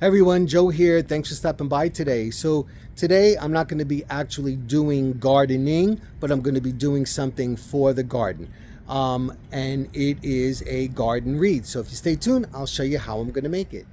Everyone, Joe here. Thanks for stopping by today. So today I'm not going to be actually doing gardening, but I'm going to be doing something for the garden. And it is a garden wreath. So if you stay tuned, I'll show you how I'm going to make it.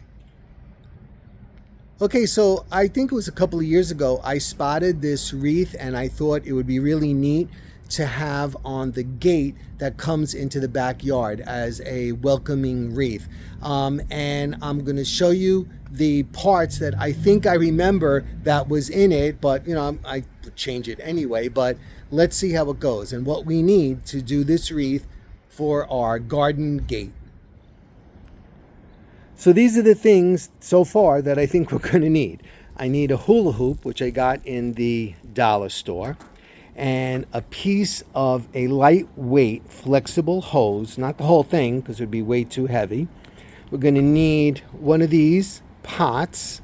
Okay, so I think it was a couple of years ago, I spotted this wreath and I thought it would be really neat to have on the gate that comes into the backyard as a welcoming wreath. And I'm going to show you the parts that I think I remember that was in it, but I would change it anyway. But let's see how it goes and what we need to do this wreath for our garden gate. So these are the things so far that I think we're going to need. I need a hula hoop, which I got in the dollar store, and a piece of a lightweight flexible hose, not the whole thing because it would be way too heavy. We're going to need one of these pots,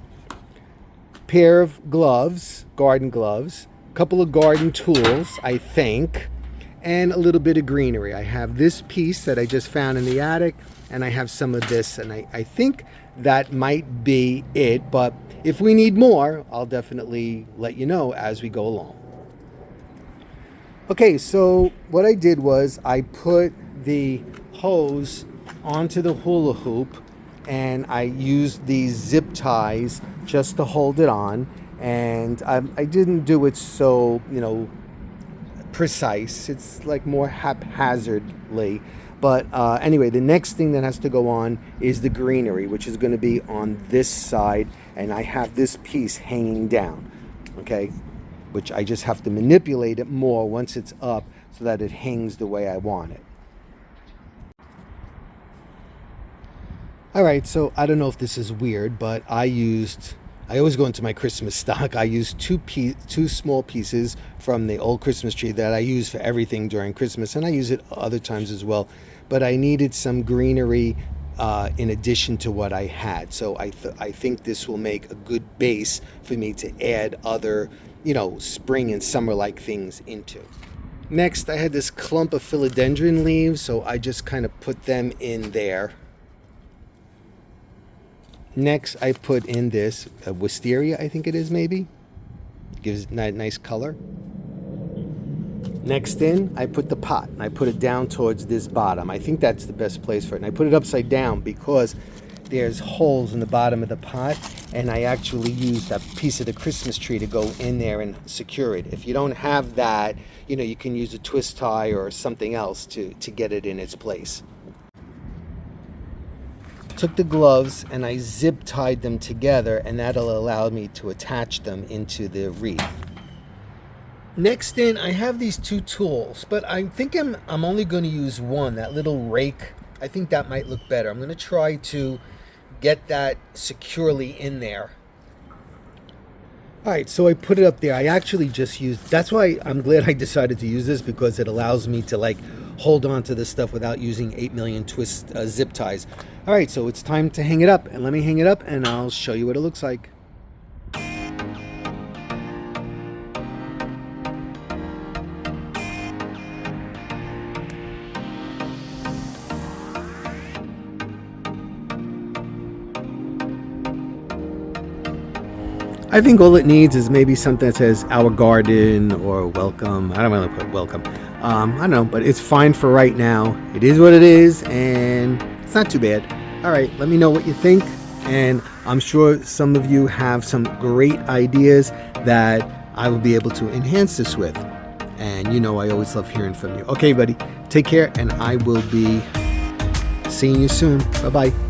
pair of gloves, garden gloves, a couple of garden tools, I think, and a little bit of greenery. I have this piece that I just found in the attic, and I have some of this, and I think that might be it, but if we need more, I'll definitely let you know as we go along. Okay, so what I did was I put the hose onto the hula hoop and I used these zip ties just to hold it on, and I didn't do it so, precise. It's like more haphazardly. But anyway, the next thing that has to go on is the greenery, which is going to be on this side, and I have this piece hanging down, okay, which I just have to manipulate it more once it's up so that it hangs the way I want it. All right, so I don't know if this is weird, but I always go into my Christmas stock. I used two small pieces from the old Christmas tree that I use for everything during Christmas, and I use it other times as well. But I needed some greenery in addition to what I had. So I think this will make a good base for me to add other, spring and summer-like things into. Next, I had this clump of philodendron leaves, so I just kind of put them in there. Next, I put in this wisteria, I think it is, maybe. Gives a nice color. Next in, I put the pot, and I put it down towards this bottom. I think that's the best place for it. And I put it upside down because there's holes in the bottom of the pot, and I actually used a piece of the Christmas tree to go in there and secure it. If you don't have that, you can use a twist tie or something else to get it in its place. Took the gloves and I zip tied them together, and that'll allow me to attach them into the wreath. Next in, I have these two tools, but I think I'm only going to use one, that little rake. I think that might look better. I'm going to try to get that securely in there. All right, so I put it up there. I actually just used, that's why I'm glad I decided to use this, because it allows me to hold on to this stuff without using 8 million twist zip ties. All right, so it's time to hang it up, and let me hang it up and I'll show you what it looks like. I think all it needs is maybe something that says our garden or welcome. I don't want to put welcome. I don't know, but it's fine for right now. It is what it is, and it's not too bad. All right, let me know what you think, and I'm sure some of you have some great ideas that I will be able to enhance this with. And I always love hearing from you. Okay, buddy, take care, and I will be seeing you soon. Bye-bye.